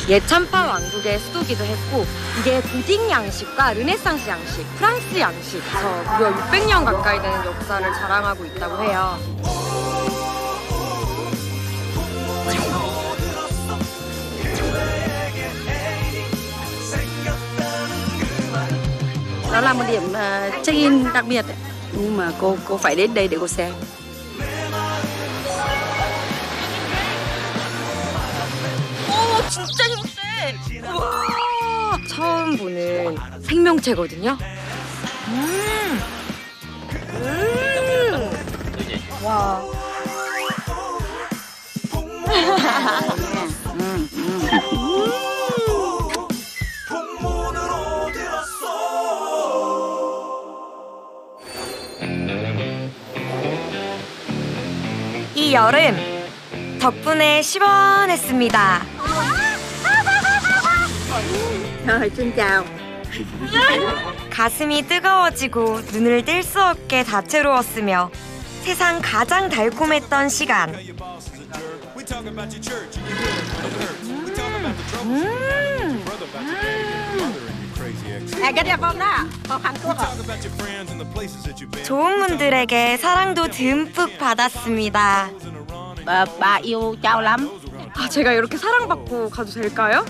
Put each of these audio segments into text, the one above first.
옛 참파 왕국의 수도기도 했고 이게 고딕 양식과 르네상스 양식, 프랑스 양식에서 무려 600년 가까이 되는 역사를 자랑하고 있다고 해요. Đó là một điểm check-in đặc biệt đấy. Nhưng mà cô phải đến đây để cô xem. 오, 진짜 힘세! 우와! 처음 보는 생명체거든요. 와. 이 여름 덕분에 시원했습니다. Rồi, xin chào. 가슴이 뜨거워지고 눈을 뗄 수 없게 다채로웠으며 세상 가장 달콤했던 시간. Cái đẹp không đó? Không Hàn Quốc hả? 좋은 분들에게 사랑도 듬뿍 받았습니다. Bà yêu Châu lắm. 아, 제가 이렇게 사랑받고 가도 될까요?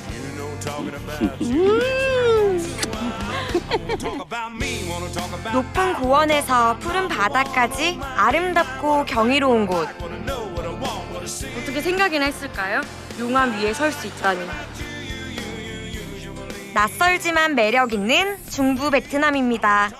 높은 고원에서 푸른 바다까지 아름답고 경이로운 곳. 어떻게 생각이나 했을까요? 용암 위에 설 수 있다니. 낯설지만 매력 있는 중부 베트남입니다.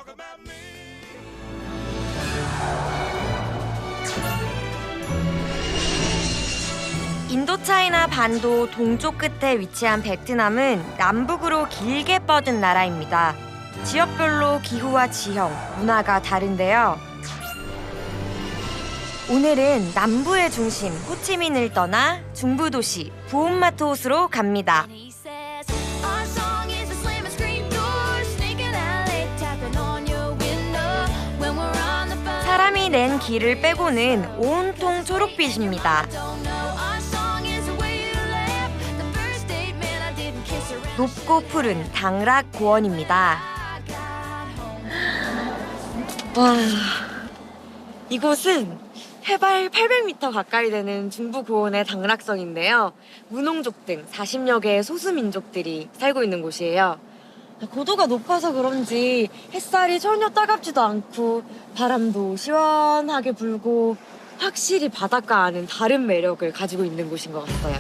인도차이나 반도 동쪽 끝에 위치한 베트남은 남북으로 길게 뻗은 나라입니다. 지역별로 기후와 지형, 문화가 다른데요. 오늘은 남부의 중심 호치민을 떠나 중부 도시 부온마토스로 갑니다. 사람이 낸 길을 빼고는 온통 초록빛입니다. 높고 푸른 당락 고원입니다. 와, 이곳은 해발 800m 가까이 되는 중부 고원의 당락성인데요. 무농족 등 40여 개의 소수민족들이 살고 있는 곳이에요. 고도가 높아서 그런지 햇살이 전혀 따갑지도 않고 바람도 시원하게 불고 확실히 바닷가와는 다른 매력을 가지고 있는 곳인 것 같아요.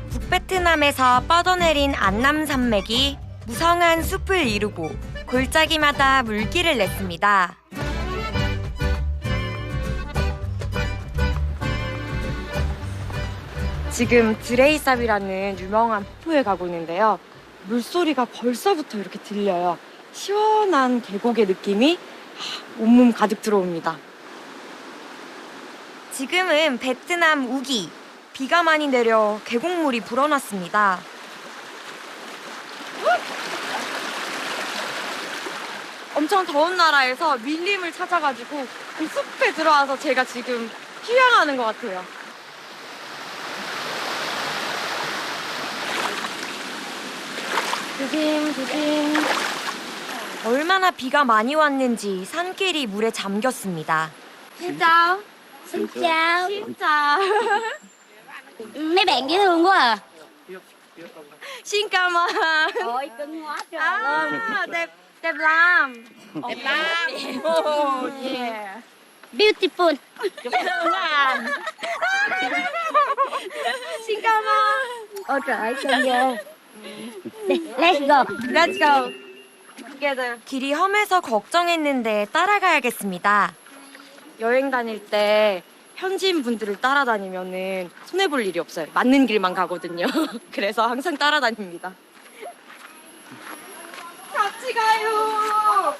북베트남에서 뻗어내린 안남산맥이 무성한 숲을 이루고 골짜기마다 물길을 냈습니다. 지금 드레이삽이라는 유명한 폭포에 가고 있는데요. 물소리가 벌써부터 이렇게 들려요. 시원한 계곡의 느낌이 온몸 가득 들어옵니다. 지금은 베트남 우기. 비가 많이 내려 계곡물이 불어났습니다. 엄청 더운 나라에서 밀림을 찾아가지고 그 숲에 들어와서 제가 지금 휴양하는 것 같아요. 조심, 조심. 얼마나 비가 많이 왔는지 산길이 물에 잠겼습니다. Xin chào. Xin chào. 진짜. Mấy bạn dễ thương quá à. Xin cảm ơn. Ôi cưng quá trời À, đẹp, đẹp lắm. Đẹp lắm. Oh, yeah. Beautiful. Xin cảm ơn. Ôi trời ơi cưng ghê. Let's go. Let's go. Together. 길이 험해서 걱정했는데 따라가야겠습니다. 여행 다닐 때 현지인 분들을 따라다니면은 손해볼 일이 없어요. 맞는 길만 가거든요. 그래서 항상 따라다닙니다. 같이 가요.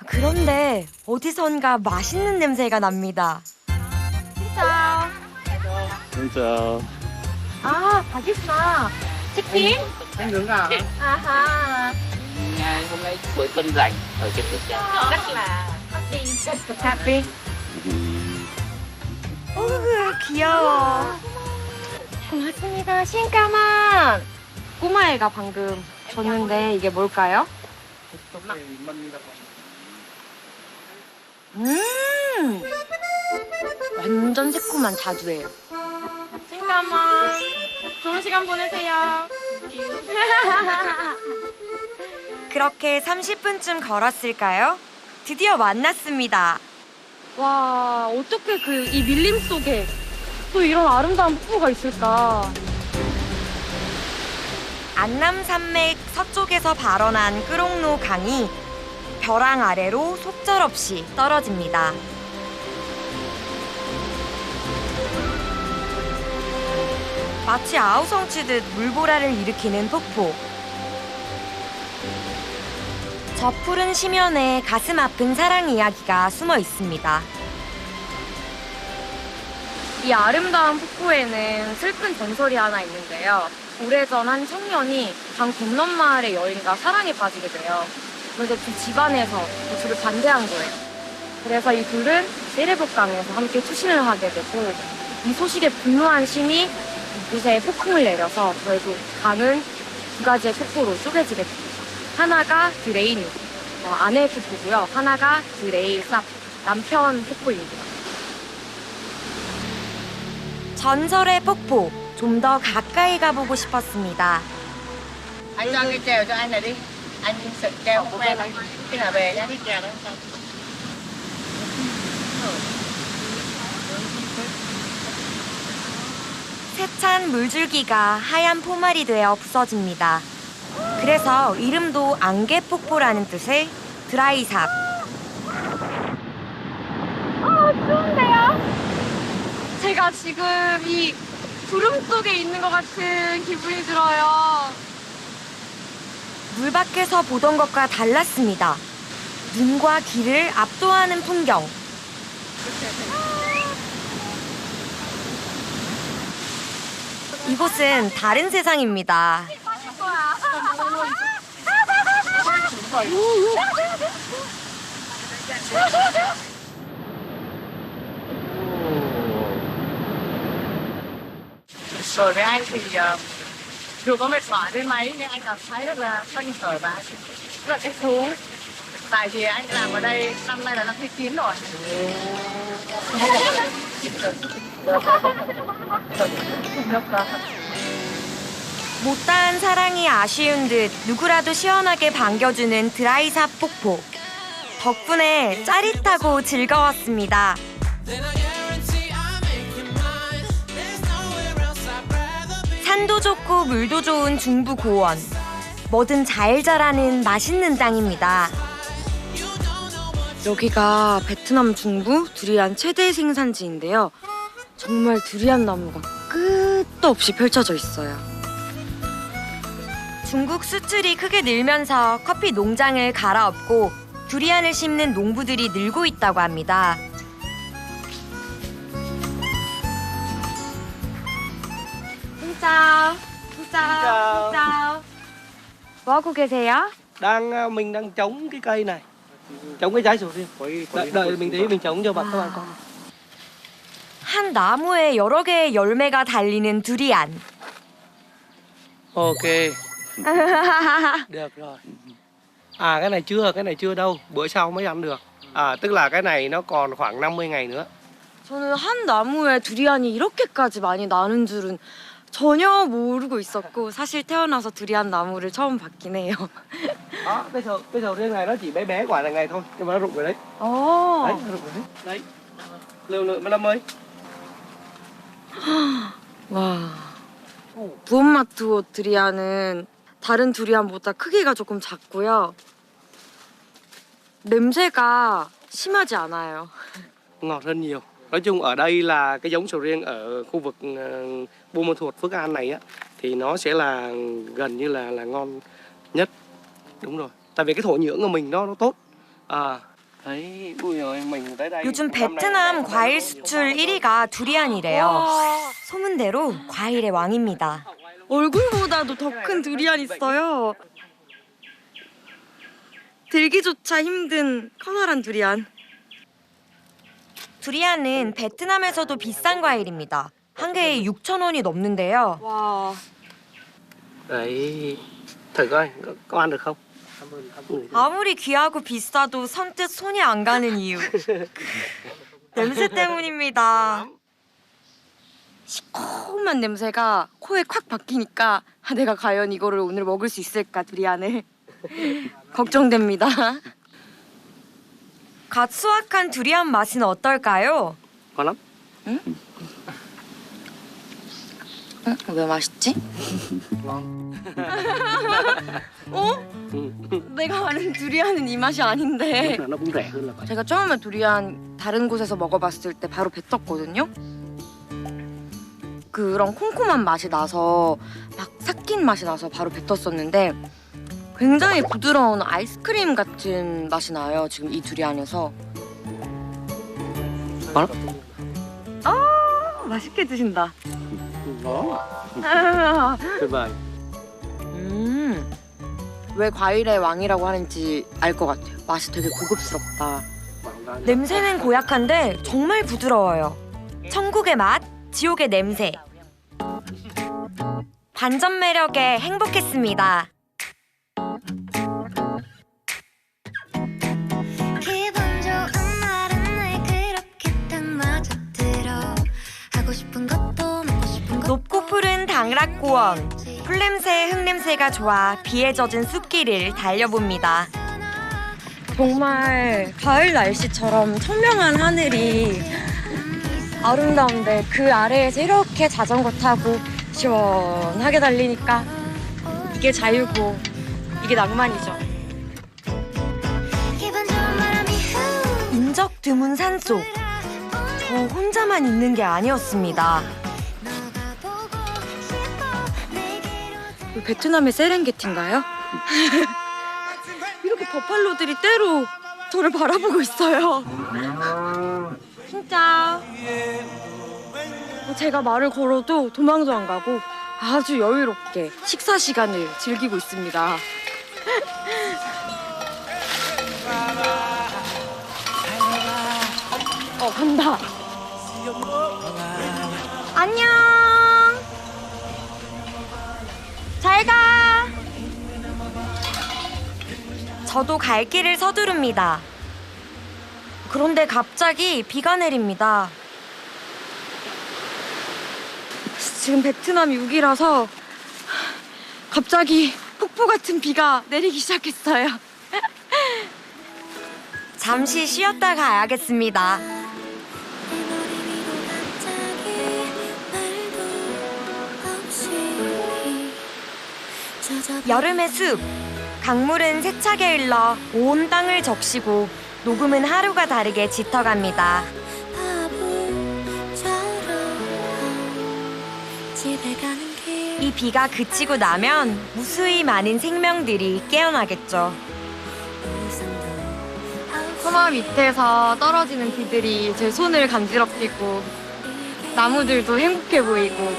그런데 어디선가 맛있는 냄새가 납니다. 진짜. 진짜. 아, 바기스나. 치킨? Em đúng rồi. 아하. Hôm nay buổi tuần rảnh ở cái tiệm rất là happy. 어구, 귀여워. 아, 신까만. 꼬마애가 방금 줬는데 이게 뭘까요? 완전 새콤한 자두예요. 신까만. 좋은 시간 보내세요. 그렇게 30분쯤 걸었을까요? 드디어 만났습니다. 와, 어떻게 이 밀림 속에 또 이런 아름다운 폭포가 있을까? 안남산맥 서쪽에서 발원한 끄롱로 강이 벼랑 아래로 속절없이 떨어집니다. 마치 아우성 치듯 물보라를 일으키는 폭포. 저 푸른 심연에 가슴 아픈 사랑 이야기가 숨어 있습니다. 이 아름다운 폭포에는 슬픈 전설이 하나 있는데요. 오래전 한 청년이 강 건넌마을의 여인과 사랑에 빠지게 돼요. 그런데 두 집안에서 그 둘을 반대한 거예요. 그래서 이 둘은 세레복강에서 함께 투신을 하게 되고, 이 소식에 분노한 신이 이곳에 폭풍을 내려서 결국 강은 두 가지의 폭포로 쪼개지게 됩니다. 하나가 드레인, 아내의 폭포고요. 하나가 드레이 쌉, 남편 폭포입니다. 전설의 폭포, 좀 더 가까이 가보고 싶었습니다. Anh cho cái chèo cho anh này đi. Anh sợ chèo không quen. Khi nào về nhá. 세찬 물줄기가 하얀 포말이 되어 부서집니다. 그래서 이름도 안개폭포라는 뜻의 드라이삽. 추운데요? 제가 지금 이 구름 속에 있는 것 같은 기분이 들어요. 물 밖에서 보던 것과 달랐습니다. 눈과 귀를 압도하는 풍경. 이곳은 다른 세상입니다. Rồi với anh thì dù có mệt mỏi đến mấy nhưng anh cảm thấy rất là phấn khởi và rất là thích thú. Tại vì anh làm ở đây năm nay là năm thứ 9 rồi. 못다한 사랑이 아쉬운 듯 누구라도 시원하게 반겨주는 드라이삽 폭포. 덕분에 짜릿하고 즐거웠습니다. 산도 좋고 물도 좋은 중부 고원. 뭐든 잘 자라는 맛있는 땅입니다. 여기가 베트남 중부 두리안 최대 생산지인데요. 정말 두리안 나무가 끝도 없이 펼쳐져 있어요. 중국 수출이 크게 늘면서 커피 농장을 갈아엎고 두리안을 심는 농부들이 늘고 있다고 합니다. 진짜, 진짜. 뭐 하고 계세요? Mình đang trống cái cây này, trống cái trái sầu riêng. Đợi mình tí mình trống cho các bạn con. 한 나무에 여러 개의 열매가 달리는 두리안. Ok. Được rồi. À cái này chưa đâu, bữa sau mới ăn được. À tức là cái này nó còn khoảng 50 ngày nữa. 저는 한 나무에 두리안이 이렇게까지 많이 나는 줄은 전혀 모르고 있었고, 사실 태어나서 두리안 나무를 처음 봤긴 해요. Đó, cái sầu riêng này nó chỉ bé bé quả này thôi, nhưng mà nó rụng rồi đấy. 어. Đấy, nó rụng rồi đấy. Đấy. Liều lượng 15 ơi. 와. 부엄마투 두리안은 다른 두리안보다 크기가 조금 작고요. 냄새가 심하지 않아요. Ngọt hơn nhiều. Nói chung ở đây là cái giống sầu riêng ở khu vực Buôn Ma Thuột, Phước An này á thì nó sẽ là gần như là ngon nhất. Đúng rồi. Tại vì cái thổ nhưỡng của mình nó tốt. À đấy, ui rồi mình tới đây. 요즘 베트남 과일 수출 1위가 두리안이래요. 소문대로 과일의 왕입니다. 얼굴보다도 더 큰 두리안 있어요. 들기조차 힘든 커다란 두리안. 두리안은 베트남에서도 비싼 과일입니다. 한 개에 6,000원이 넘는데요. 와, Đấy, thử coi, có ăn được không? 아무리 귀하고 비싸도 선뜻 손이 안 가는 이유. 냄새 때문입니다. 시커먼 냄새가 코에 콱 박히니까 내가 과연 이거를 오늘 먹을 수 있을까 두리안을 걱정됩니다. 갓 수확한 두리안 맛은 어떨까요? Ngon lắm. 왜 맛있지? 어? 내가 아는 두리안은 이 맛이 아닌데. Nó cũng rẻ hơn là vậy. 제가 처음에 두리안 다른 곳에서 먹어봤을 때 바로 뱉었거든요. 그런 콩콩한 맛이 나서 막 삭힌 맛이 나서 바로 뱉었었는데 굉장히 부드러운 아이스크림 같은 맛이 나요. 지금 이 두리안에서. 맛있게 드신다. Tuyệt vời. 왜 과일의 왕이라고 하는지 알 것 같아요. 맛이 되게 고급스럽다. 냄새는 고약한데 정말 부드러워요. 천국의 맛, 지옥의 냄새. 반전 매력에 행복했습니다. 기분 좋은 날은 왜 그렇게 딱 맞아 들어 하고 싶은 것도 먹고 싶은 것도 높고 푸른 당락고원. 풀냄새, 흙냄새가 좋아 비에 젖은 숲길을 달려봅니다. 정말 가을 날씨처럼 청명한 하늘이 아름다운데 그 아래에서 이렇게 자전거 타고 시원하게 달리니까 이게 자유고 이게 낭만이죠. 기분 좋은 바람이 후 인적 드문 산속. 저 혼자만 있는 게 아니었습니다. 나가보고 싶어 내게로 베트남의 세렝게티인가요? 이렇게 버팔로들이 때로 저를 바라보고 있어요. 진짜 제가 말을 걸어도 도망도 안 가고 아주 여유롭게 식사 시간을 즐기고 있습니다. 간다. 안녕. 잘 가. 저도 갈 길을 서두릅니다. 그런데 갑자기 비가 내립니다. 지금 베트남 6일이라서 갑자기 폭포 같은 비가 내리기 시작했어요. 잠시 쉬었다 가야겠습니다. 내 머리 위로 갑자기 말도 없이 젖어버린 여름의 숲. 강물은 세차게 흘러 온 땅을 적시고 녹음은 하루가 다르게 짙어갑니다. 바보처럼 집에 가는 길 이 비가 그치고 나면 무수히 많은 생명들이 깨어나겠죠. 소마 밑에서 떨어지는 비들이 제 손을 간지럽히고 나무들도 행복해 보이고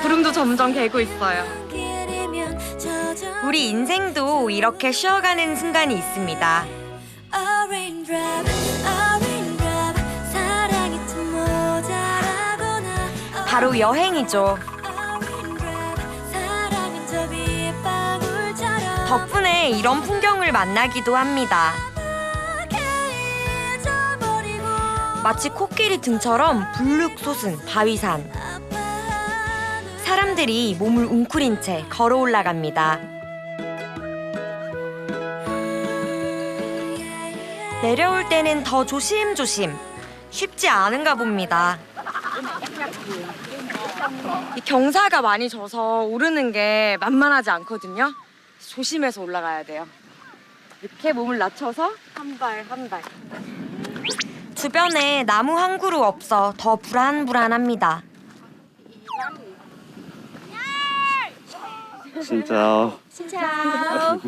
구름도 점점 개고 있어요. 길이면 젖어 우리 인생도 이렇게 쉬어가는 순간이 있습니다. A raindrop, 사랑이 좀 모자라거나 바로 여행이죠. A raindrop, 사랑은 저 빗방울처럼 덕분에 이런 풍경을 만나기도 합니다. 나게 잊어버리고 마치 코끼리 등처럼 불룩 솟은 바위산. 아파하는 사람들이 몸을 웅크린 채 걸어 올라갑니다. 내려올 때는 더 조심조심. 쉽지 않은가 봅니다. 이 경사가 많이 져서 오르는 게 만만하지 않거든요. 조심해서 올라가야 돼요. 이렇게 몸을 낮춰서 한 발 한 발. 주변에 나무 한 그루 없어 더 불안불안합니다. Xin chào. Xin chào.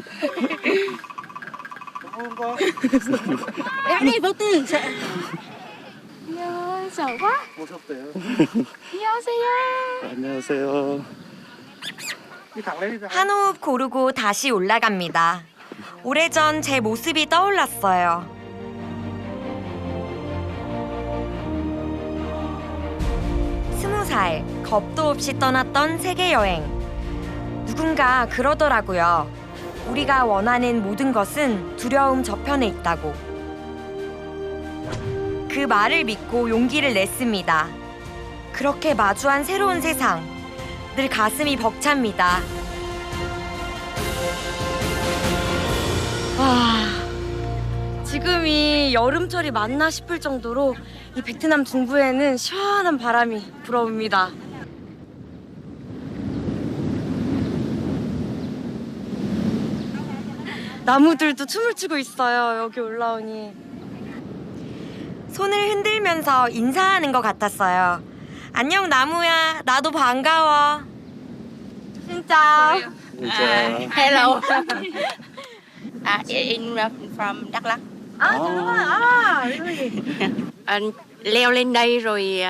Em đi vô tư sẽ 안녕하세요. 한 호흡 고르고 다시 올라갑니다. 오래전 제 모습이 떠올랐어요. 살 겁도 없이 떠났던 세계 여행. 누군가 그러더라고요. 우리가 원하는 모든 것은 두려움 저편에 있다고. 그 말을 믿고 용기를 냈습니다. 그렇게 마주한 새로운 세상. 늘 가슴이 벅찹니다. 와, 지금이 여름철이 맞나 싶을 정도로 이 베트남 중부에는 시원한 바람이 불어옵니다. 나무들도 춤을 추고 있어요. 여기 올라오니. 손을 흔들면서 인사하는 것 같았어요. 안녕 나무야, 나도 반가워. 진짜. Hello. In from Đắk Lắk. 아, 정말. 아, really? Leo lên đây rồi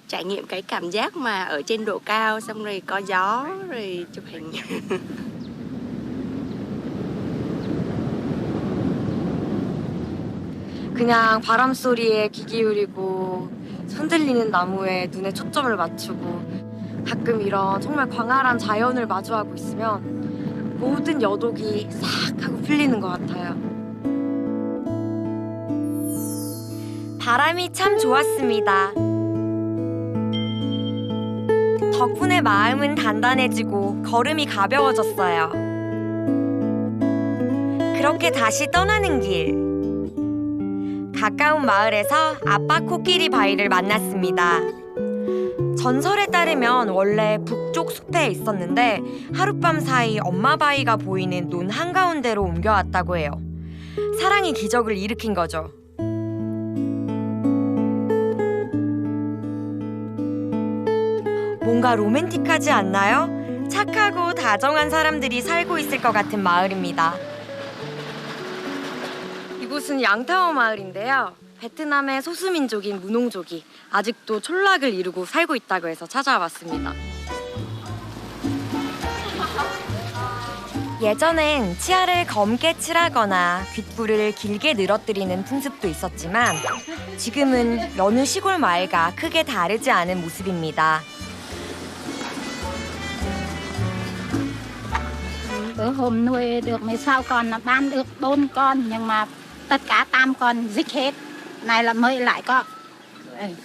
trải nghiệm cái cảm giác mà ở trên độ cao, xong rồi có gió rồi chụp hình. 그냥 바람 소리에 귀 기울이고 흔들리는 나무에 눈에 초점을 맞추고 가끔 이런 정말 광활한 자연을 마주하고 있으면 모든 여독이 싹 하고 풀리는 것 같아요. 바람이 참 좋았습니다. 덕분에 마음은 단단해지고 걸음이 가벼워졌어요. 그렇게 다시 떠나는 길. 가까운 마을에서 아빠 코끼리 바위를 만났습니다. 전설에 따르면 원래 북쪽 숲에 있었는데 하룻밤 사이 엄마 바위가 보이는 논 한가운데로 옮겨왔다고 해요. 사랑이 기적을 일으킨 거죠. 뭔가 로맨틱하지 않나요? 착하고 다정한 사람들이 살고 있을 것 같은 마을입니다. 이곳은 양타오 마을인데요. 베트남의 소수민족인 무농족이 아직도 촌락을 이루고 살고 있다고 해서 찾아왔습니다. 예전엔 치아를 검게 칠하거나 귓불을 길게 늘어뜨리는 풍습도 있었지만 지금은 여느 시골 마을과 크게 다르지 않은 모습입니다. Bữa hôm nuôi được 16 con là bán được 4 con nhưng mà tất cả 8 con dích hết. Này là mới lại có. Đây.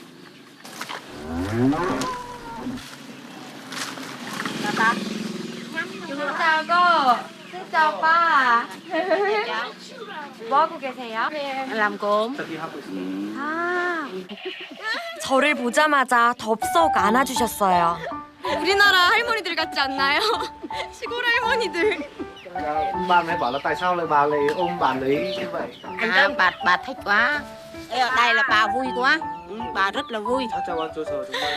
Xin chào cô. Xin chào ba. 뭐 하고 계세요? Làm cốm. 아, 저를 보자마자 덥석 안아주셨어요. 우리나라 할머니들 같지 않나요? 시골 할머니들. Ba mẹ bảo là tại sao lại bà lại ôm bạn ấy như vậy? Bà thích quá. Ở đây là bà vui quá. Bà rất là vui. Chào anh Joshua chúng ta.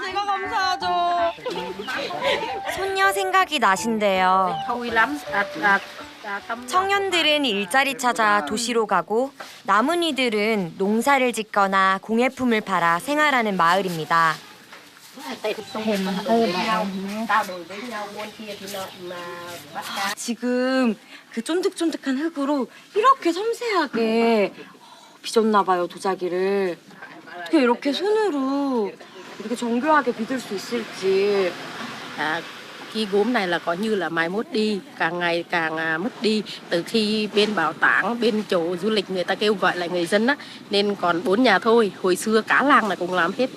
제가 감사하죠. 손녀 생각이 나신대요. Vui lắm. 청년들은 일자리 찾아 도시로 가고 남은 이들은 농사를 짓거나 공예품을 팔아 생활하는 마을입니다. 지금 그 쫀득쫀득한 흙으로 이렇게 섬세하게 빚었나 봐요, 도자기를. 어떻게 이렇게 손으로 이렇게 정교하게 빚을 수 있을지. Cái gốm này là có như là mai mốt đi, càng ngày càng mất đi. Từ khi bên bảo tàng, bên chỗ du lịch người ta kêu gọi lại người dân á, nên còn 4 nhà thôi. Hồi xưa cả làng là cùng làm hết.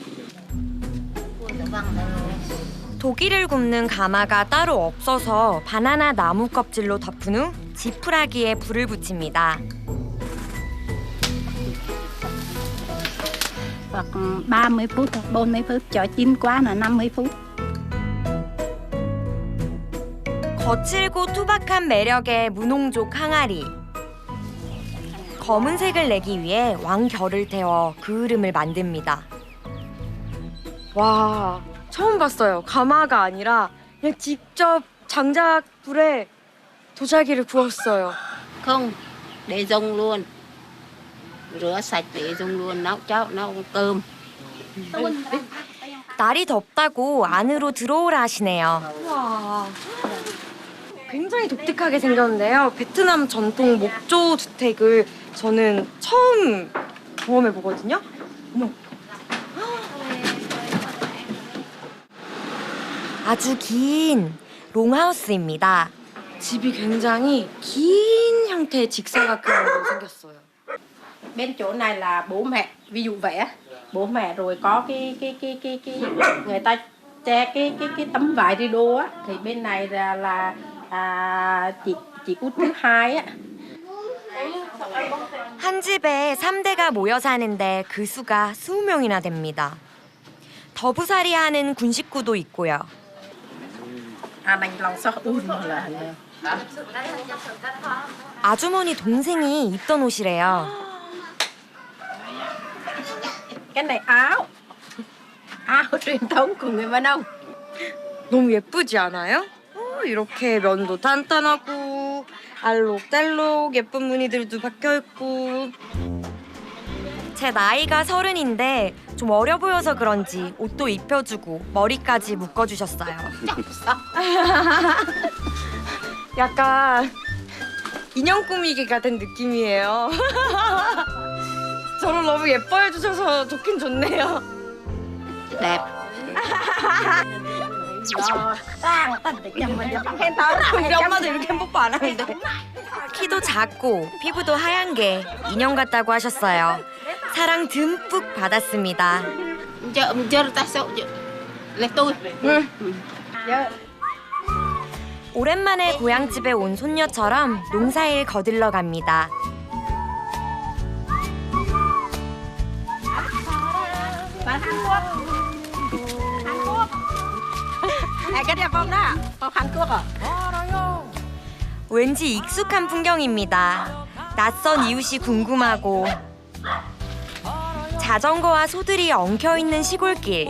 도기를 굽는 가마가 따로 없어서 바나나 나무 껍질로 덮은 후 지푸라기에 불을 붙입니다. Hoặc 30 phút hoặc 40 phút, cho chín quá là 50 phút. 거칠고 투박한 매력의 무농족 항아리. 검은색을 내기 위해 왕결을 태워 그 흐름을 만듭니다. 와, 처음 봤어요. 가마가 아니라 그냥 직접 장작불에 도자기를 구웠어요. Không, để dùng luôn. Rửa sạch để dùng luôn, nấu cơm. 날이 덥다고 안으로 들어오라 하시네요. 와, 굉장히 독특하게 생겼는데요. 베트남 전통 목조 주택을 저는 처음 경험해 보거든요. 아주 긴 롱하우스입니다. 집이 굉장히 긴 형태의 직사각형으로 생겼어요. Bên chỗ này là bố mẹ, ví dụ vậy á, bố mẹ rồi có cái người ta che cái tấm vải rideau á, thì bên này là chị út thứ hai á. 한 집에 3대가 모여 사는데 그 수가 20명이나 됩니다. 더부살이 하는 군 식구도 있고요. À mình lòng sắc là 아주머니 동생이 입던 옷이래요. cái này áo truyền thống của người Mân Âu. 너무 예쁘지 않아요? 이렇게 면도 탄탄하고 알록달록 예쁜 무늬들도 박혀있고. 제 나이가 30인데 좀 어려 보여서 그런지 옷도 입혀주고 머리까지 묶어주셨어요. 약간 인형 꾸미기가 된 느낌이에요. 저를 너무 예뻐해 주셔서 좋긴 좋네요. Đẹp. 우리 엄마도 이렇게 뽀뽀 안 하는데. 키도 작고 피부도 하얀 게 인형 같다고 하셨어요. 사랑 듬뿍 받았습니다. 오랜만에 고향집에 온 손녀처럼 농사일 거들러 갑니다. Cái đẹp không đó? Có Hàn Quốc à? 왠지 익숙한 풍경입니다. 낯선 이웃이 궁금하고 자전거와 소들이 엉켜있는 시골길.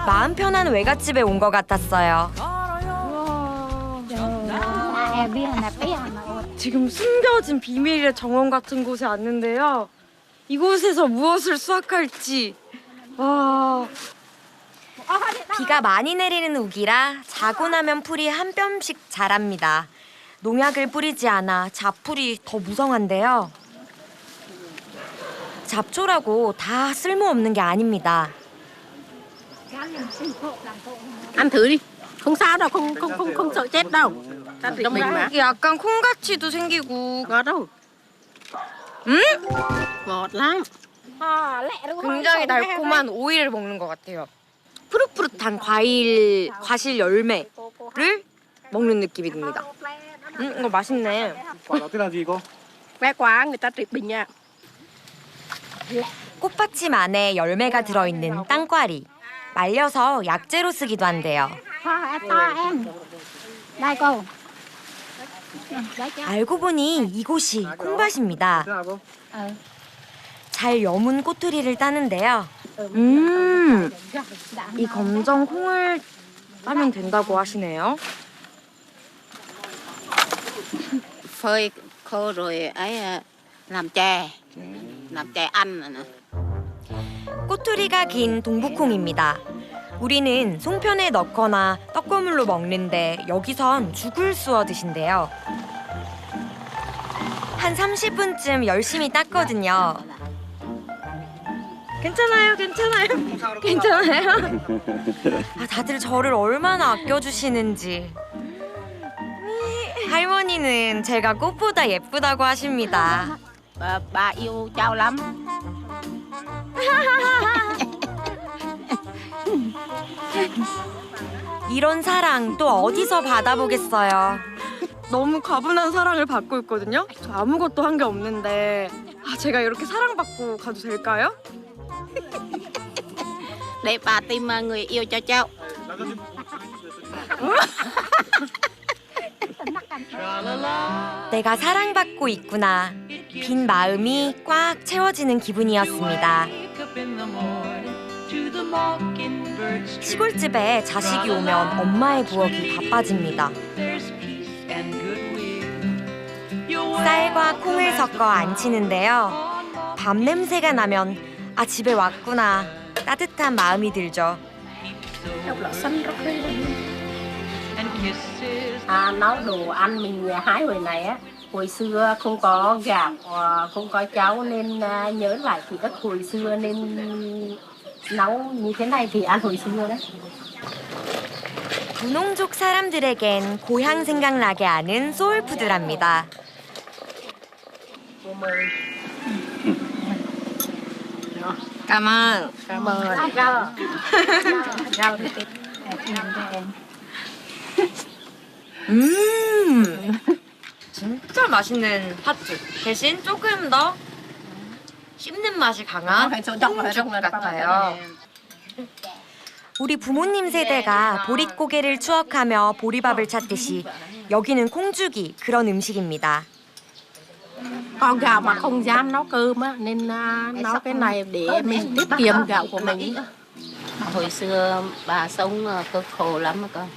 마음 편한 외갓집에 온 것 같았어요. 지금 숨겨진 비밀의 정원 같은 곳에 왔는데요. 이곳에서 무엇을 수확할지. 와. 비가 많이 내리는 우기라 자고 나면 풀이 한 뼘씩 자랍니다. 농약을 뿌리지 않아 잡풀이 더 무성한데요. 잡초라고 다 쓸모없는 게 아닙니다. Ăn thử đi. Không sao đâu, không sợ chết đâu. Ta tự mình mà. 이게 약간 콩같이도 생기고. Ngọt đâu. Ngọt lắm. 굉장히 달콤한 오이를 먹는 것 같아요. 푸릇푸릇한 과실 열매를 먹는 느낌이 듭니다. 이거 맛있네. Quả đó tên là gì cô? Bé quá, người ta tuyệt bình nha. 꽃받침 안에 열매가 들어있는 땅과리. 말려서 약재로 쓰기도 한대요. 알고 보니 이곳이 콩밭입니다. Thế nào cô? 잘 여문 꼬투리를 따는데요. 이 검정 콩을 따면 된다고 하시네요. Phơi khô rồi ấy làm chè ăn rồi nè. 꼬투리가 긴 동북콩입니다. 우리는 송편에 넣거나 떡고물로 먹는데 여기선 죽을 쑤어 드신대요. 한 30분쯤 열심히 땄거든요. 괜찮아요. 다들 저를 얼마나 아껴주시는지. 할머니는 제가 꽃보다 예쁘다고 하십니다. Bà yêu cháu lắm. 이런 사랑 또 어디서 받아보겠어요. 너무 과분한 사랑을 받고 있거든요. 저 아무것도 한 게 없는데 제가 이렇게 사랑받고 가도 될까요? Để bà tìm người yêu cho cháu. 내가 사랑받고 있구나. 빈 마음이 꽉 채워지는 기분이었습니다. 시골집에 자식이 오면 엄마의 부엌이 바빠집니다. 쌀과 콩을 섞어 안치는데요. 밥 냄새가 나면 집에 왔구나. 따뜻한 마음이 들죠. Nói đồ ăn mình hái hồi này á hồi xưa không có gạo, không có cháo nên nhớ lại ký ức hồi xưa nên nấu như thế này thì ăn hồi xưa đấy. 부농족 사람들에겐 고향 생각나게 하는 소울푸드랍니다. Cô mời. 까만. Cảm ơn. Rau thì tiếp. 진짜 맛있는 팥죽. 대신 조금 더 씹는 맛이 강한 콩죽 같아요. 우리 부모님 세대가 보릿고개를 추억하며 보리밥을 찾듯이 여기는 콩죽이 그런 음식입니다. Có gạo mà không dám nấu cơm á nên nấu cái này để mình tiết kiệm gạo của mình. Hồi xưa bà sống cực khổ lắm mà con.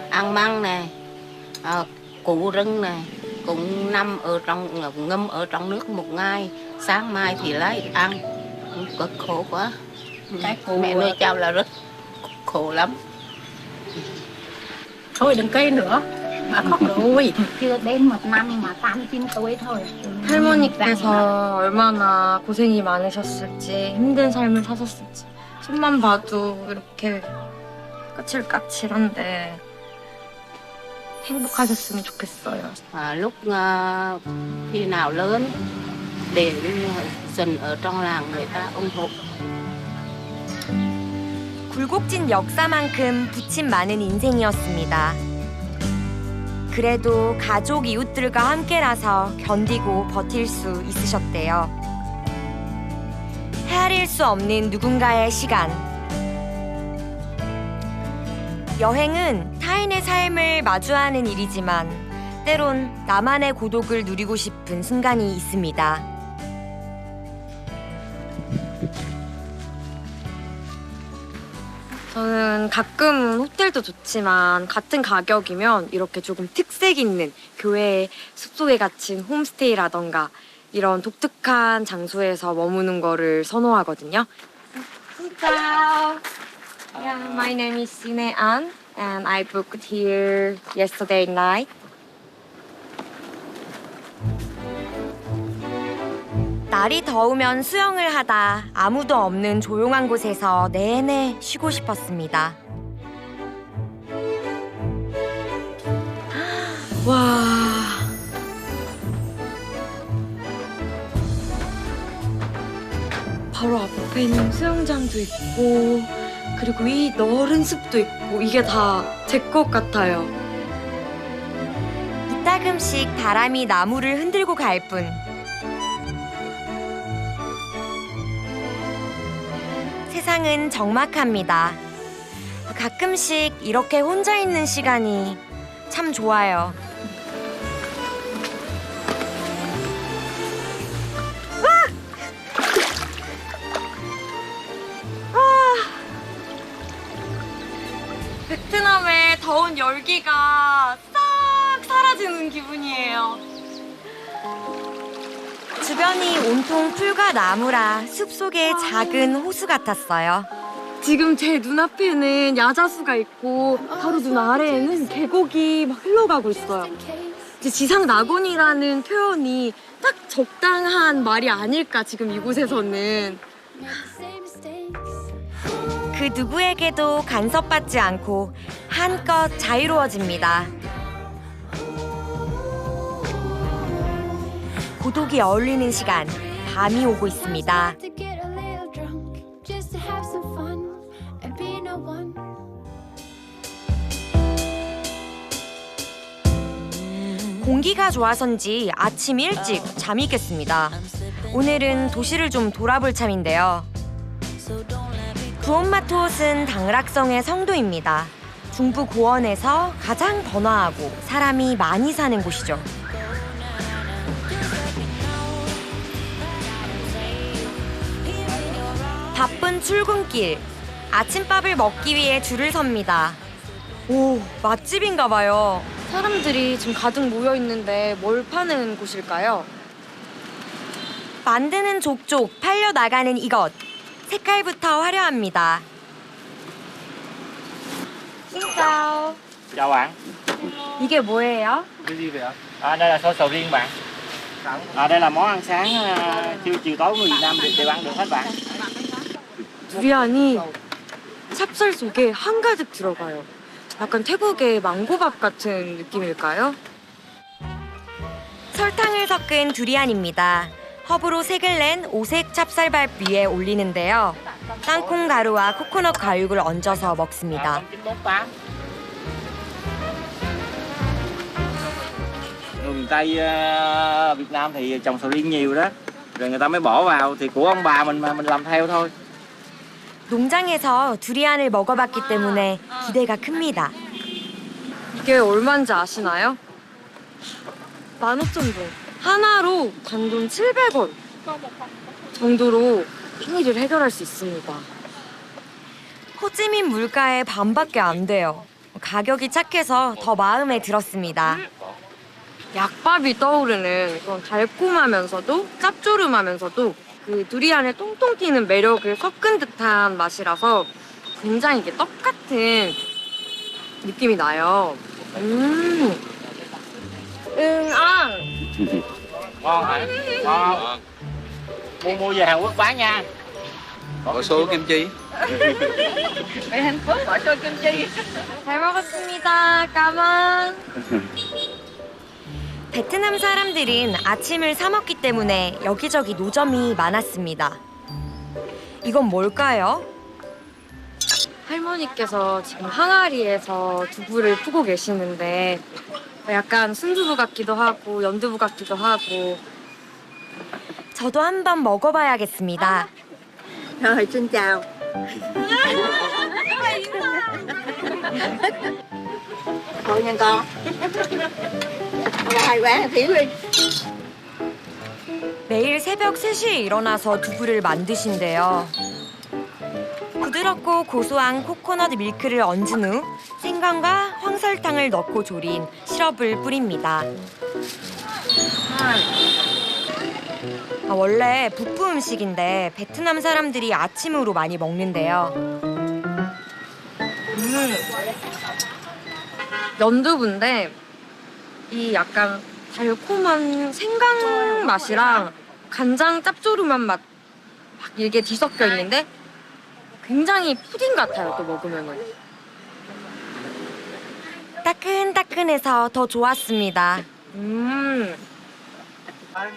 Ăn măng này, củ rừng này cũng nằm ở trong ngâm ở trong nước một ngày, sáng mai thì lấy ăn, cực khổ quá. Mẹ nuôi cháu là rất khổ lắm. Thôi đừng cây nữa, bà khóc rồi. Chưa đến 1 năm mà 89 tuổi thôi. 할머니께서 얼마나 고생이 많으셨을지, 힘든 삶을 사셨을지. 손만 봐도 이렇게 까칠까칠한데 행복하셨으면 좋겠어요. Lúc khi nào lớn để dần ở trong làng người ta ủng hộ. 굴곡진 역사만큼 붓침 많은 인생이었습니다. 그래도 가족 이웃들과 함께라서 견디고 버틸 수 있으셨대요. 헤아릴 수 없는 누군가의 시간. 여행은 타인의 삶을 마주하는 일이지만 때론 나만의 고독을 누리고 싶은 순간이 있습니다. 저는 가끔은 호텔도 좋지만 같은 가격이면 이렇게 조금 특색 있는 교회 숲속에 갇힌 홈스테이라던가 이런 독특한 장소에서 머무는 거를 선호하거든요. Hello. Yeah, my name is Sine An and I booked here yesterday night. 날이 더우면 수영을 하다 아무도 없는 조용한 곳에서 내내 쉬고 싶었습니다. 와. 바로 앞에는 수영장도 있고 그리고 이 넓은 숲도 있고 이게 다 제 것 같아요. 이따금씩 바람이 나무를 흔들고 갈 뿐. 세상은 적막합니다. 가끔씩 이렇게 혼자 있는 시간이 참 좋아요. 베트남의 더운 열기가 싹 사라지는 기분이에요. 주변이 온통 풀과 나무라 숲속의 작은 호수 같았어요. 지금 제 눈앞에는 야자수가 있고 바로 눈 아래에는 계곡이 막 흘러가고 있어요. 이제 지상 낙원이라는 표현이 딱 적당한 말이 아닐까 지금 이곳에서는. 그 누구에게도 간섭받지 않고 한껏 자유로워집니다. 고독이 어울리는 시간, 밤이 오고 있습니다. 공기가 좋아서인지 아침 일찍 잠이 깼습니다. 오늘은 도시를 좀 돌아볼 참인데요. 부온마투옷은 당락성의 성도입니다. 중부 고원에서 가장 번화하고 사람이 많이 사는 곳이죠. 바쁜 출근길, 아침밥을 먹기 위해 줄을 섭니다. 오, 맛집인가 봐요. 사람들이 지금 가득 모여 있는데 뭘 파는 곳일까요? 만드는 족족 팔려 나가는 이것. 색깔부터 화려합니다. Xin chào. Chào bạn. 이게 뭐예요? Cái gì vậy ạ? Đây là xôi sầu riêng bạn. Đây là món ăn sáng chiều tối người Việt Nam đều ăn được hết bạn. 두리안이 찹쌀 속에 한가득 들어가요. 약간 태국의 망고밥 같은 느낌일까요? 설탕을 섞은 두리안입니다. 허브로 색을 낸 오색 찹쌀밥 위에 올리는데요. 땅콩 가루와 코코넛 과육을 얹어서 먹습니다. Người miền Tây Việt Nam thì trồng sầu riêng nhiều đó. Rồi người ta mới bỏ vào thì của ông bà mình mà mình làm theo thôi. 농장에서 두리안을 먹어봤기 때문에 기대가 큽니다. 이게 얼마인지 아시나요? 15,000동. 하나로 단돈 700원 정도로 생일을 해결할 수 있습니다. 호찌민 물가의 반밖에 안 돼요. 가격이 착해서 더 마음에 들었습니다. 약밥이 떠오르는 그런 달콤하면서도 짭조름하면서도 그 두리안에 통통 튀는 매력을 섞은 듯한 맛이라서 굉장히 이게 떡 같은 느낌이 나요. Ngon hả? Ngon. Mua về Hàn Quốc bán nha. Bỏ số kim chi. 잘 먹었습니다. 까만. 베트남 사람들은 아침을 사 먹기 때문에 여기저기 노점이 많았습니다. 이건 뭘까요? 할머니께서 지금 항아리에서 두부를 푸고 계시는데 약간 순두부 같기도 하고 연두부 같기도 하고 저도 한번 먹어봐야겠습니다. Rồi, xin chào. Thôi nha con. Hai quán thiếu đi. 매일 새벽 3시에 일어나서 두부를 만드신대요. 부드럽고 고소한 코코넛 밀크를 얹은 후 생강과 황설탕을 넣고 졸인 시럽을 뿌립니다. 원래 북부 음식인데 베트남 사람들이 아침으로 많이 먹는데요. 연두부인데 이 약간 달콤한 생강 맛이랑 간장 짭조름한 맛 막 이게 뒤섞여 있는데 굉장히 푸딩 같아요, 또 먹으면은. 따끈따끈해서 더 좋았습니다.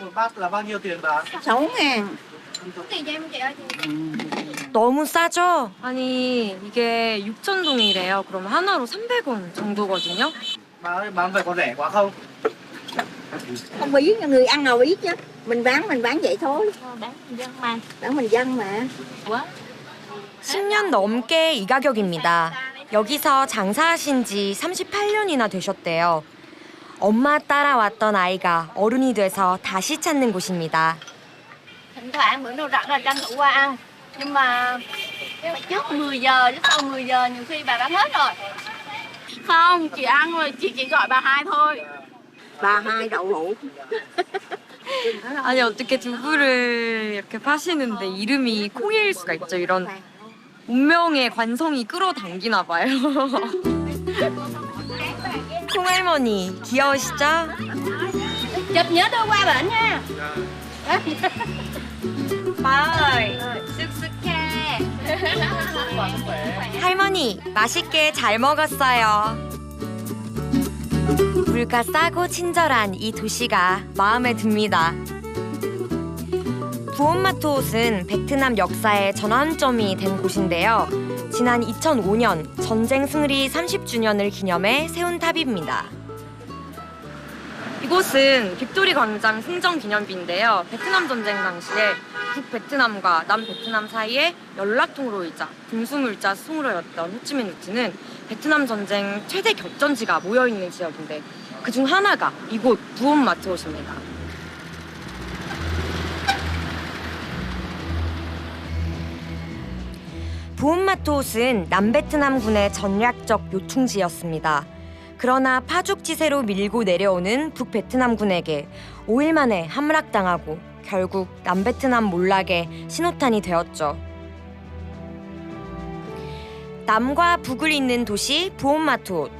Một bát là bao nhiêu tiền bà? 6.000. 너무 싸죠? 아니 이게 6,000동이래요. 그럼 하나로 300원 정도거든요. Bà ơi, bán vậy có rẻ quá không? Không biết, người ăn nào biết chứ. Mình bán vậy thôi. bán dân mà. Bán mình dân mà. 10년 넘게 이 가격입니다. 여기서 장사하신 지 38년이나 되셨대요. 엄마 따라왔던 아이가 어른이 돼서 다시 찾는 곳입니다. Thỉnh thoảng bữa nào rảnh là tranh thủ qua ăn. Nhưng mà trước 10 giờ, chứ sau 10 giờ nhiều khi bà đã hết rồi. Không, chị ăn rồi, chị chỉ gọi bà hai thôi. Bà hai đậu hũ. 아니 어떻게 두부를 이렇게 파시는데 이름이 콩일 수가 있죠. 이런 운명의 관성이 끌어당기나 봐요. 콩할머니 귀여우시죠? Chụp nhớ đưa qua bển nha. 빠이 쑥쑥해. 할머니 맛있게 잘 먹었어요. 물가 싸고 친절한 이 도시가 마음에 듭니다. 부온마토옷은 베트남 역사의 전환점이 된 곳인데요. 지난 2005년 전쟁 승리 30주년을 기념해 세운 탑입니다. 이곳은 빅토리 광장 승전 기념비인데요. 베트남 전쟁 당시에 북베트남과 남베트남 사이에 연락통로이자 군수물자 수로였던 호치민루트는 베트남 전쟁 최대 격전지가 모여있는 지역인데 그중 하나가 이곳 부온마토옷입니다. 부온마토옷은 남베트남군의 전략적 요충지였습니다. 그러나 파죽지세로 밀고 내려오는 북베트남군에게 5일 만에 함락당하고 결국 남베트남 몰락의 신호탄이 되었죠. 남과 북을 잇는 도시 부온마토옷.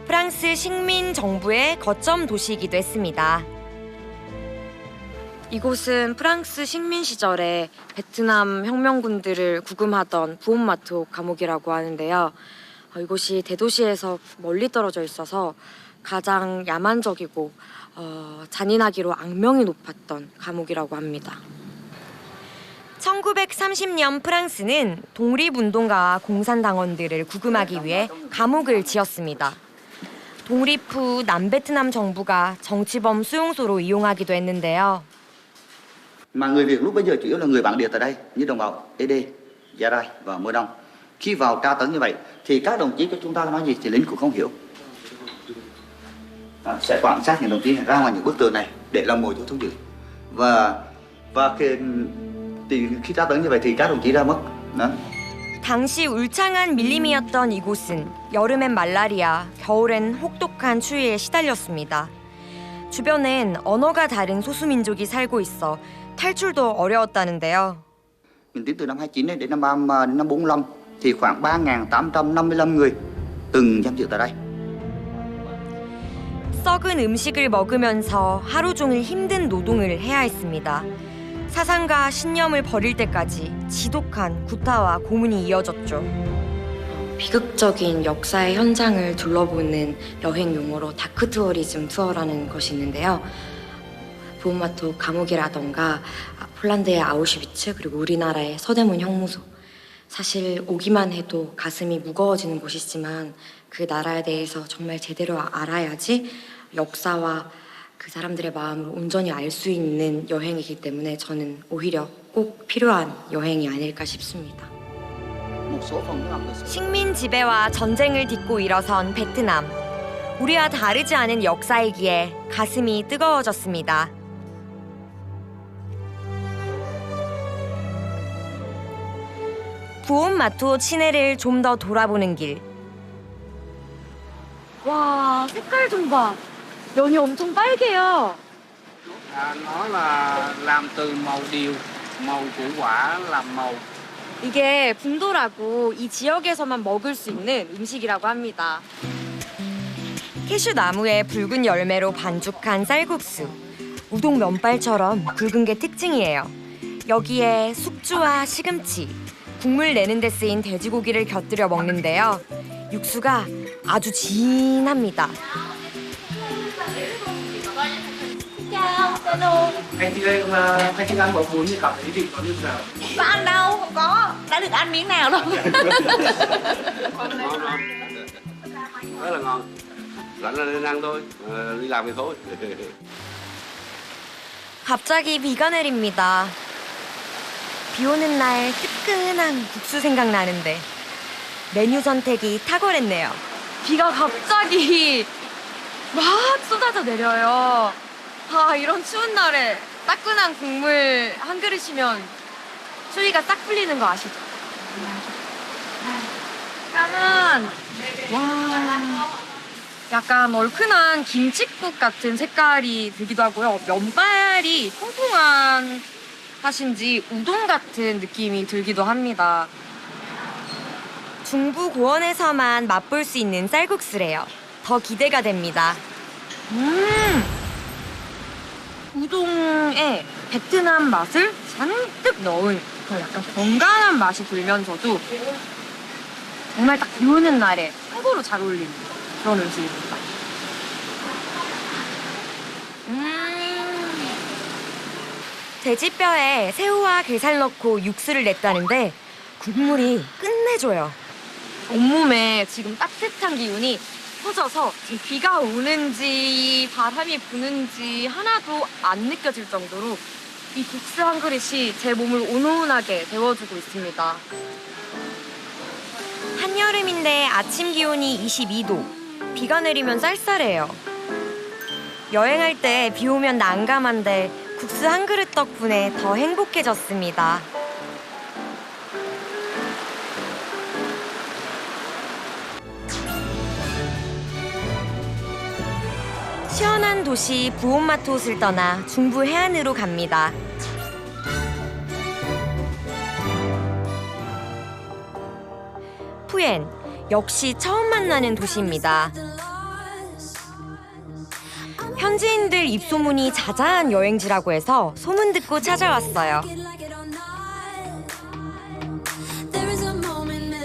프랑스 식민 정부의 거점 도시이기도 했습니다. 이곳은 프랑스 식민 시절에 베트남 혁명군들을 구금하던 부온마토 감옥이라고 하는데요. 이곳이 대도시에서 멀리 떨어져 있어서 가장 야만적이고 잔인하기로 악명이 높았던 감옥이라고 합니다. 1930년 프랑스는 독립운동가와 공산당원들을 구금하기 위해 감옥을 지었습니다. 독립 후 남베트남 정부가 정치범 수용소로 이용하기도 했는데요. Mà người Việt lúc bấy giờ chủ yếu là người bản địa tại đây, như đồng bào ED, Gia Rai và Mơ Nông. Khi vào tra tấn như vậy thì các đồng chí của chúng ta nói gì thì lính cũng không hiểu. Sẽ quan sát những đồng chí ra ngoài những bức tường này để làm mồi cho thú dữ. Và khi tra tấn như vậy thì các đồng chí ra mất. Đó. 당시 울창한 밀림이었던 이곳은 여름엔 말라리아, 겨울엔 혹독한 추위에 시달렸습니다. 주변엔 언어가 다른 소수민족이 살고 있어 탈출도 어려웠다는데요. Mình tính từ năm 29 đến năm 45 thì khoảng 3.855 người từng giam giữ tại đây. 썩은 음식을 먹으면서 하루 종일 힘든 노동을 해야 했습니다. 사상과 신념을 버릴 때까지 지독한 구타와 고문이 이어졌죠. 비극적인 역사의 현장을 둘러보는 여행 용어로 다크 투어리즘 투어라는 것이 있는데요. 부온마토 감옥이라던가 폴란드의 아우슈비츠 그리고 우리나라의 서대문 형무소. 사실 오기만 해도 가슴이 무거워지는 곳이지만 그 나라에 대해서 정말 제대로 알아야지 역사와 그 사람들의 마음을 온전히 알 수 있는 여행이기 때문에 저는 오히려 꼭 필요한 여행이 아닐까 싶습니다. 식민 지배와 전쟁을 딛고 일어선 베트남. 우리와 다르지 않은 역사이기에 가슴이 뜨거워졌습니다. 부온마토 시내를 좀 더 돌아보는 길. 와, 색깔 좀 봐. 면이 엄청 빨개요. Nó là làm từ màu điều, màu củ quả làm màu. 이게 분도라고 이 지역에서만 먹을 수 있는 음식이라고 합니다. 캐슈 나무의 붉은 열매로 반죽한 쌀국수. 우동 면발처럼 굵은 게 특징이에요. 여기에 숙주와 시금치, 국물 내는 데 쓰인 돼지고기를 곁들여 먹는데요. 육수가 아주 진합니다. Anh thích ăn bò bún như cảm thấy vị có như nào? Có ăn đâu, không có. Đã được ăn miếng nào đâu. Rất là ngon. Rảnh là nên ăn thôi, đi làm thì thôi. 갑자기 비가 내립니다. 비 오는 날 뜨끈한 국수 생각나는데 메뉴 선택이 탁월했네요. 비가 갑자기 막 쏟아져 내려요. 이런 추운 날에 따끈한 국물 한 그릇이면 추위가 싹 풀리는 거 아시죠? 약간 얼큰한 김칫국 같은 색깔이 들기도 하고요. 면발이 통통한 탓인지 우동 같은 느낌이 들기도 합니다. 중부 고원에서만 맛볼 수 있는 쌀국수래요. 더 기대가 됩니다. 우동에 베트남 맛을 잔뜩 넣은 약간 건강한 맛이 돌면서도 정말 딱 비 오는 날에 최고로 잘 어울리는 그런 음식입니다. 돼지뼈에 새우와 게살 넣고 육수를 냈다는데 국물이 끝내줘요. 온몸에 지금 따뜻한 기운이 퍼져서 지금 비가 오는지 바람이 부는지 하나도 안 느껴질 정도로 이 국수 한 그릇이 제 몸을 온온하게 데워주고 있습니다. 한여름인데 아침 기온이 22도. 비가 내리면 쌀쌀해요. 여행할 때 비 오면 난감한데 국수 한 그릇 덕분에 더 행복해졌습니다. 시원한 도시 부온마토를 떠나 중부 해안으로 갑니다. 푸엔, 역시 처음 만나는 도시입니다. 현지인들 입소문이 자자한 여행지라고 해서 소문 듣고 찾아왔어요.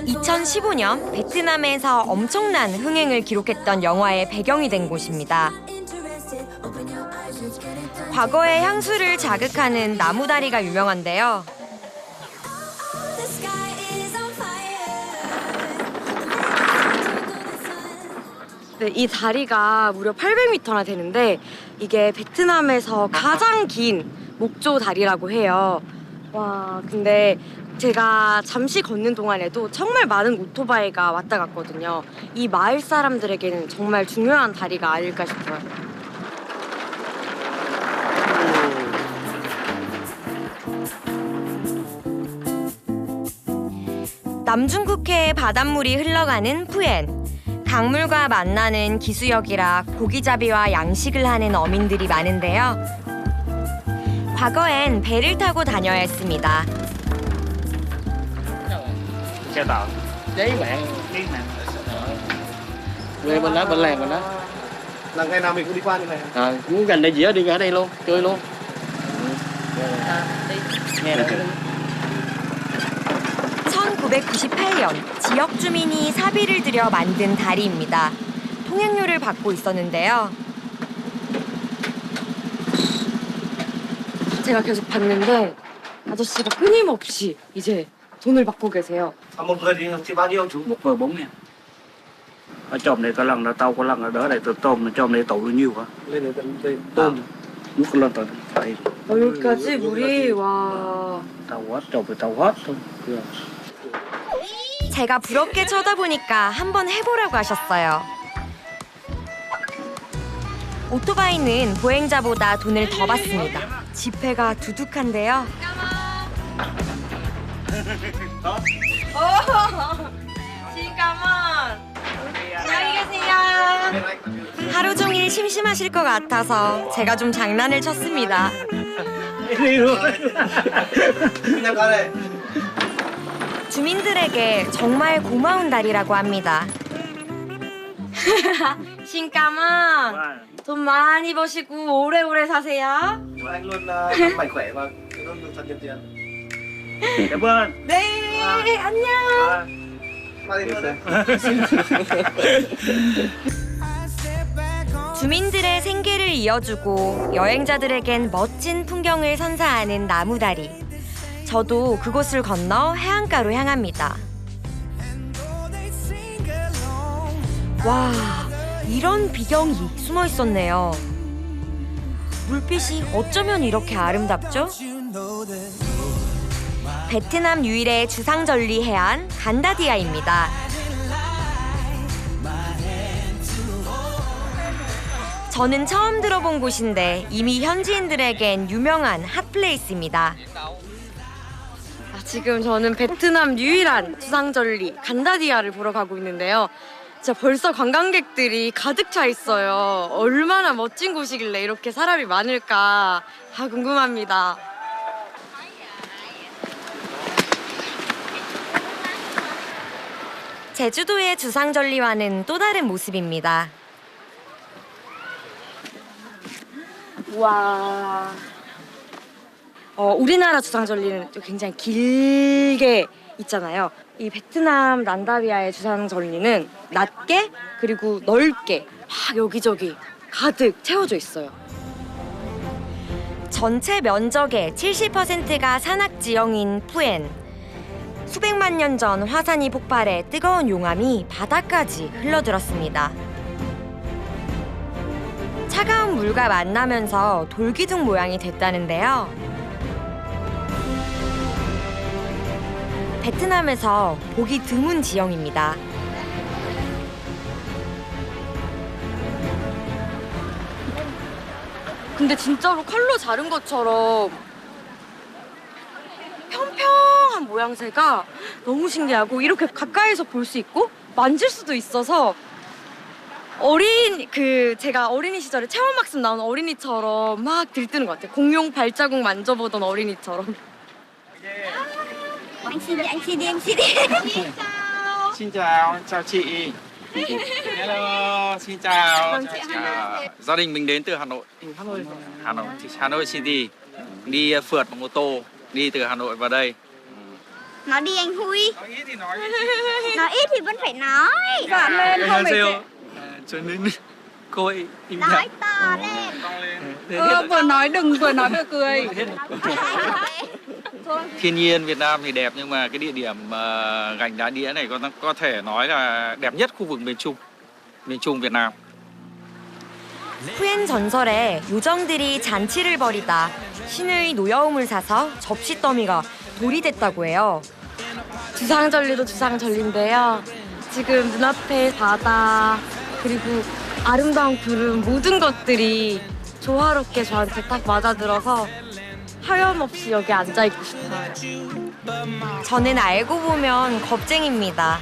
2015년 베트남에서 엄청난 흥행을 기록했던 영화의 배경이 된 곳입니다. 과거의 향수를 자극하는 나무다리가 유명한데요. 네, 이 다리가 무려 800m나 되는데 이게 베트남에서 가장 긴 목조 다리라고 해요. 와, 근데 제가 잠시 걷는 동안에도 정말 많은 오토바이가 왔다 갔거든요. 이 마을 사람들에게는 정말 중요한 다리가 아닐까 싶어요. 남중국해의 바닷물이 흘러가는 푸엔. 강물과 만나는 기수역이라 고기잡이와 양식을 하는 어민들이 많은데요. 과거엔 배를 타고 다녀야 했습니다. Chào tàu. Giấy mạng. Về bên đó, bên làng bên đó. Là ngày nào mình cũng đi qua như này. Cũng gần đây dĩa đi ở đây luôn, chơi luôn. Nghe được. 1998년 지역 주민이 사비를 들여 만든 다리입니다. 통행료를 받고 있었는데요. 제가 계속 봤는데 아저씨가 끊임없이 이제 돈을 받고 계세요. Một người thì bao nhiêu chú? Một người 4.000. Ở trong này có lần là tao có lần là đỡ này từ tôm ở trong này tàu bao nhiêu hả? Lên đây tôm. Nước lên tàu đây. 여기까지 물이 와. Tàu hết trồng thì tàu hết thôi. 제가 부럽게 쳐다보니까 한번 해보라고 하셨어요. 오토바이는 보행자보다 돈을 더 받습니다. 지폐가 두둑한데요. 잠깐만. 안녕히 계세요. 하루 종일 심심하실 것 같아서 제가 좀 장난을 쳤습니다. K냥 가래. 주민들에게 정말 고마운 달이라고 합니다. 신까만 돈 많이 버시고 오래오래 사세요. Anh luôn mạnh khỏe và luôn thật nhiều tiền. Cảm ơn. 네, 안녕. Qua đi luôn. 주민들의 생계를 이어주고 여행자들에겐 멋진 풍경을 선사하는 나무다리. 저도 그곳을 건너 해안가로 향합니다. 와, 이런 비경이 숨어 있었네요. 물빛이 어쩌면 이렇게 아름답죠? 베트남 유일의 주상절리 해안 간다디아입니다. 저는 처음 들어본 곳인데 이미 현지인들에겐 유명한 핫플레이스입니다. 지금 저는 베트남 유일한 주상절리 간다디아를 보러 가고 있는데요. 진짜 벌써 관광객들이 가득 차 있어요. 얼마나 멋진 곳이길래 이렇게 사람이 많을까 궁금합니다. 제주도의 주상절리와는 또 다른 모습입니다. 와. 우리나라 주상절리는 또 굉장히 길게 있잖아요. 이 베트남 난다비아의 주상절리는 낮게 그리고 넓게 막 여기저기 가득 채워져 있어요. 전체 면적의 70%가 산악지형인 푸엔. 수백만 년 전 화산이 폭발해 뜨거운 용암이 바다까지 흘러들었습니다. 차가운 물과 만나면서 돌기둥 모양이 됐다는데요. 베트남에서 보기 드문 지형입니다. 근데 진짜로 칼로 자른 것처럼 평평한 모양새가 너무 신기하고 이렇게 가까이서 볼 수 있고 만질 수도 있어서 제가 어린이 시절에 체험학습 나온 어린이처럼 막 들뜨는 것 같아요. 공룡 발자국 만져보던 어린이처럼. Anh xin đi, em xin đi. Xin chào chị. Hello, xin chào. Gia đình mình đến từ Hà Nội. Hà Nội City. Đi phượt bằng ô tô, đi từ Hà Nội vào đây. Nói đi anh Huy. Nói ít thì nói. Nói ít thì vẫn phải nói. Dọn lên không phải chị. Cho nên cô ấy im Nói lặng. to lên. Vừa nói đừng vừa nói vừa cười. Thiên nhiên Việt Nam thì đẹp nhưng mà cái địa điểm gành đá đĩa này có thể nói là đẹp nhất khu vực miền Trung Việt Nam. 후엔 전설에 요정들이 잔치를 벌이다 신의 노여움을 사서 접시 더미가 돌이 됐다고 해요. 두상절리도 두상절리인데요. 지금 눈앞에 바다 그리고 아름다운 구름 모든 것들이 조화롭게 저한테 딱 맞아들어서 하염없이 여기 앉아있고 싶어요. 저는 알고 보면 겁쟁입니다.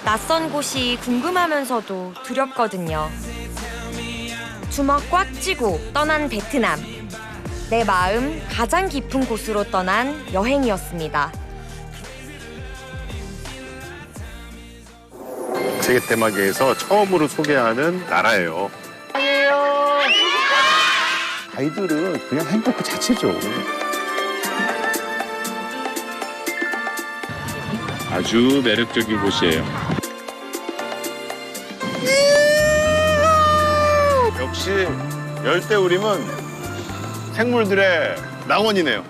낯선 곳이 궁금하면서도 두렵거든요. 주먹 꽉 쥐고 떠난 베트남. 내 마음 가장 깊은 곳으로 떠난 여행이었습니다. 세계 테마계에서 처음으로 소개하는 나라예요. 아이들은 그냥 행복 그 자체죠. 아주 매력적인 곳이에요. 역시 열대우림은 생물들의 낙원이네요.